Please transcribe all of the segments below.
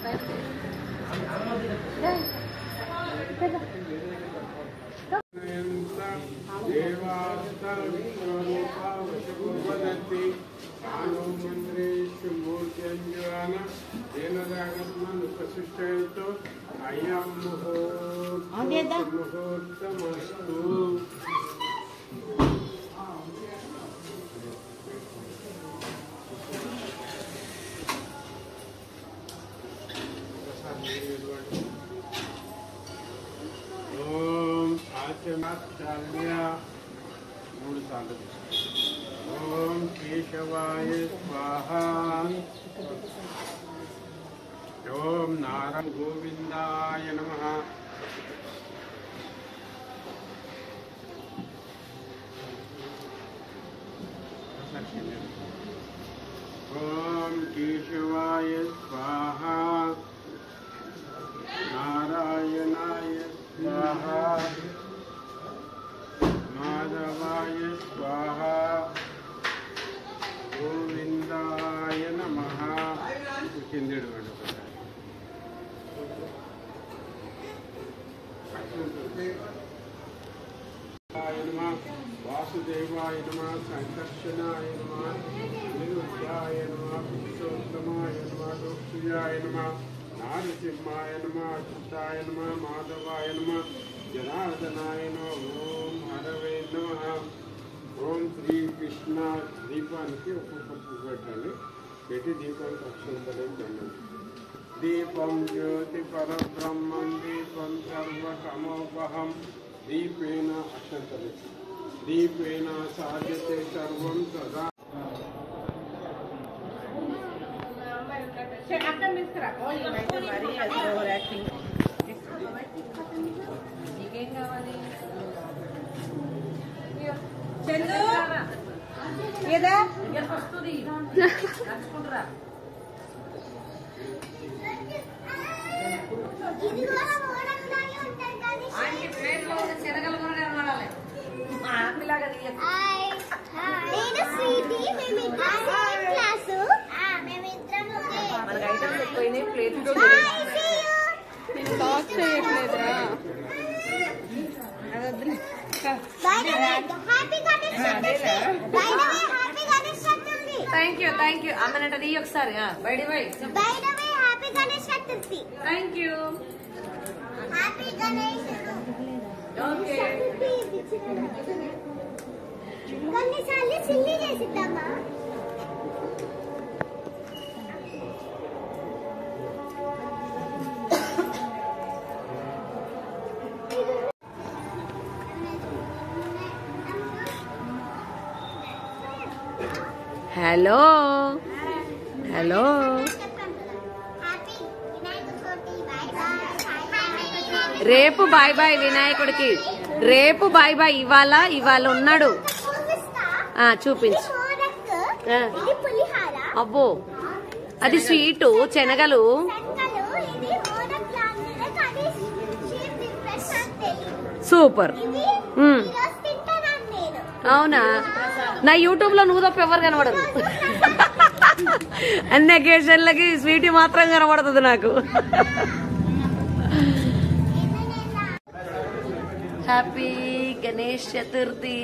ओम केशवाय स्वाहा। ओम नारायण गोविंदाय नमः। ओम केशवाय स्वाहा। नारायणाय स्वाहा। माधवाय स्वाहा। गोविंदाय नमः। वासुदेवाय नमः। संकर्षणाय नमः। निरुद्धाय नमः। पुरुषोत्तमाय नमः। लोकप्रियाय नमः। नारसिंहाय नमः। अच्युताय नमः। माधवाय नमः। जनार्दनाय नमः। ओम हरवे नमः। ओम श्री कृष्ण। दीपाనికి ఒక్కొక్క పువ్వు పెట్టండి. పెట్టి దీపానికి అక్షంతలు దండం. దీపం జ్యోతి పరబ్రహ్మం దీపం సర్వతమోపహం దీపేన అక్షంతలు. దీపేన సాధ్యతే సర్వం సదా. Thank you. అమ్మనంట నీ ఒకసారి by the way happy Ganesh Chaturthi. Thank you. Happy Ganesh. Okay. కొన్నిసార్లు సిల్లి చేసిద్దామా? హలో హలో రేపు బాయ్ బాయ్ వినాయకుడికి. రేపు బాయ్ బాయ్. ఇవాళ ఉన్నాడు. చూపించు. అబ్బో అది స్వీటు శనగలు. సూపర్. అవునా? నా యూట్యూబ్ లో నువ్వు తప్ప ఎవరు కనబడరు. అన్ని అకేషన్లకి స్వీట్ మాత్రం కనబడుతుంది నాకు. హ్యాపీ గణేష్ చతుర్థి.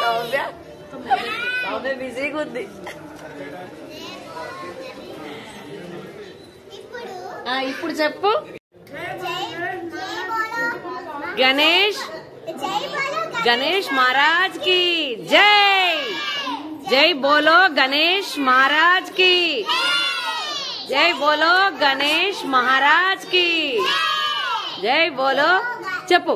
సౌమ్య బిజీగా ఉంది. ఇప్పుడు చెప్పు. गणेश महाराज की जय. जय बोलो गणेश महाराज की जय. बोलो गणेश महाराज की जय. बोलो చెప్పు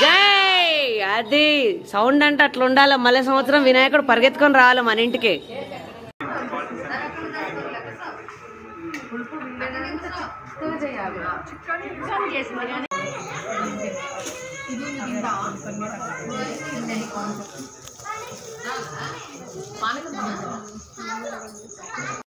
జై. అది సౌండ్ అంటే అట్లా ఉండాలి. మళ్ళీ సంవత్సరం వినాయకుడు పరిగెత్తుకొని రావాలి మన ఇంటికి.